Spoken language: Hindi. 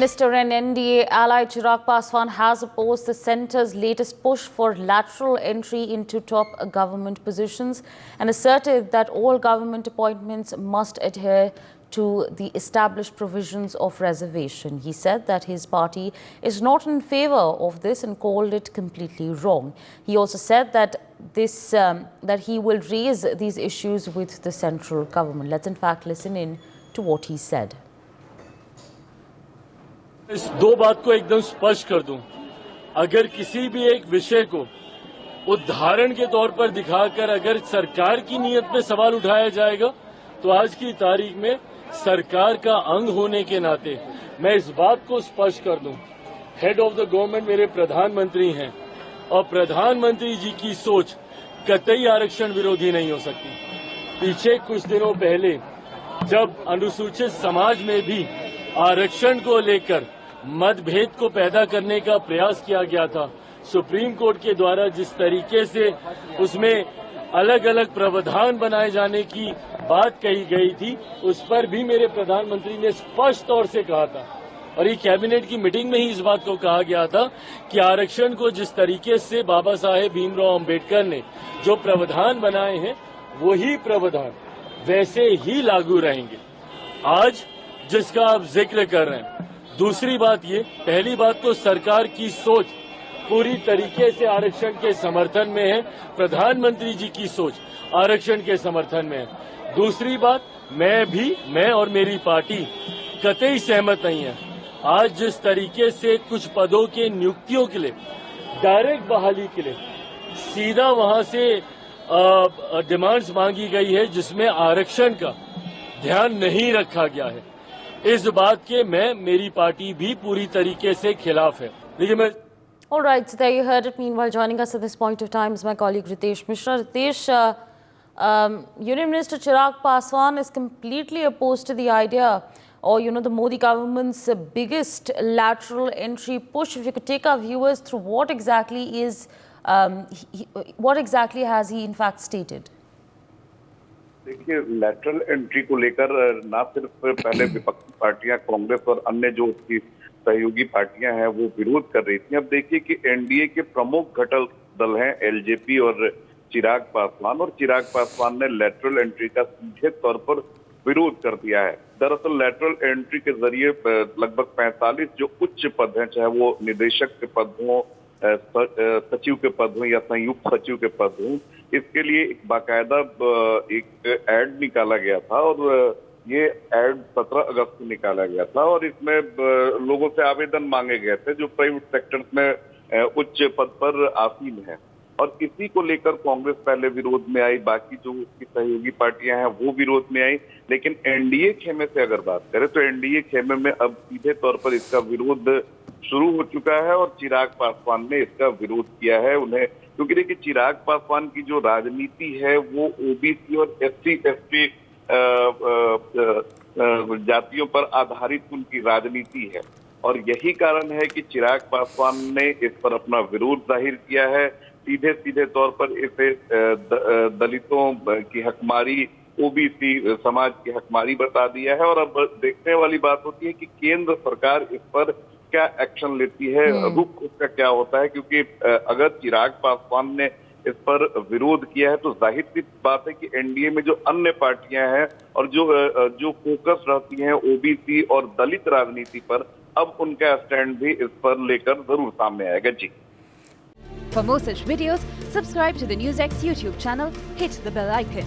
Minister and NDA ally Chirag Paswan has opposed the centre's latest push for lateral entry into top government positions and asserted that all government appointments must adhere to the established provisions of reservation. He said that his party is not in favour of this and called it completely wrong. He also said that that he will raise these issues with the central government. Let's in fact listen in to what he said. इस दो बात को एकदम स्पष्ट कर दूं, अगर किसी भी एक विषय को उदाहरण के तौर पर दिखाकर अगर सरकार की नीयत पे सवाल उठाया जाएगा तो आज की तारीख में सरकार का अंग होने के नाते मैं इस बात को स्पष्ट कर दूं, हेड ऑफ द गवर्नमेंट मेरे प्रधानमंत्री हैं और प्रधानमंत्री जी की सोच कतई आरक्षण विरोधी नहीं हो सकती। पीछे कुछ दिनों पहले जब अनुसूचित समाज में भी आरक्षण को लेकर मतभेद को पैदा करने का प्रयास किया गया था, सुप्रीम कोर्ट के द्वारा जिस तरीके से उसमें अलग अलग प्रावधान बनाए जाने की बात कही गई थी, उस पर भी मेरे प्रधानमंत्री ने स्पष्ट तौर से कहा था और ये कैबिनेट की मीटिंग में ही इस बात को कहा गया था कि आरक्षण को जिस तरीके से बाबा साहेब भीमराव अंबेडकर ने जो प्रावधान बनाए हैं वही प्रावधान वैसे ही लागू रहेंगे। आज जिसका आप जिक्र कर रहे हैं, दूसरी बात ये, पहली बात तो सरकार की सोच पूरी तरीके से आरक्षण के समर्थन में है, प्रधानमंत्री जी की सोच आरक्षण के समर्थन में है। दूसरी बात, मैं और मेरी पार्टी कतई सहमत नहीं है। आज जिस तरीके से कुछ पदों के नियुक्तियों के लिए डायरेक्ट बहाली के लिए सीधा वहां से डिमांड्स मांगी गई है जिसमें आरक्षण का ध्यान नहीं रखा गया है, इस बात के मेरी पार्टी भी पूरी तरीके से खिलाफ है। देखिए मैं All right, so there you heard it. Meanwhile, joining us at this point of time is my colleague Ritesh Mishra. Ritesh, Union Minister Chirag Paswan is completely opposed to the idea or, the Modi government's biggest lateral entry push. If you could take our viewers through what exactly has he in fact stated? देखिए, लैटरल एंट्री को लेकर ना सिर्फ पहले विपक्षी पार्टियां कांग्रेस और अन्य जो उसकी सहयोगी पार्टियां हैं वो विरोध कर रही थी। अब देखिए कि एनडीए के प्रमुख घटक दल हैं एलजेपी और चिराग पासवान, और चिराग पासवान ने लैटरल एंट्री का सीधे तौर पर विरोध कर दिया है। दरअसल लैटरल एंट्री के जरिए लगभग 45 जो उच्च पद हैं, चाहे वो निदेशक के पद हों, सचिव के पद हों या संयुक्त सचिव के पद हों, इसके लिए एक बाकायदा एक एड निकाला गया था और ये एड 17 अगस्त को निकाला गया था और इसमें लोगों से आवेदन मांगे गए थे जो प्राइवेट सेक्टर में उच्च पद पर आसीन है, और इसी को लेकर कांग्रेस पहले विरोध में आई, बाकी जो उसकी सहयोगी पार्टियां हैं वो विरोध में आई। लेकिन एनडीए खेमे से अगर बात करें तो एनडीए खेमे में अब सीधे तौर पर इसका विरोध शुरू हो चुका है और चिराग पासवान ने इसका विरोध किया है उन्हें, क्योंकि देखिए चिराग पासवान की जो राजनीति है वो ओबीसी और SC/ST जातियों पर आधारित उनकी राजनीति है, और यही कारण है कि चिराग पासवान ने इस पर अपना विरोध जाहिर किया है। सीधे सीधे तौर पर इसे दलितों की हकमारी, ओबीसी समाज की हकमारी बता दिया है, और अब देखने वाली बात होती है कि केंद्र सरकार इस पर क्या एक्शन लेती है, रुख उसका क्या होता है, क्योंकि अगर चिराग पासवान ने इस पर विरोध किया है तो जाहिर सी बात है कि एनडीए में जो अन्य पार्टियां हैं और जो फोकस रहती हैं ओबीसी और दलित राजनीति पर, अब उनका स्टैंड भी इस पर लेकर जरूर सामने आएगा। जी। For more such videos, subscribe to the NewsX YouTube channel, hit the bell icon.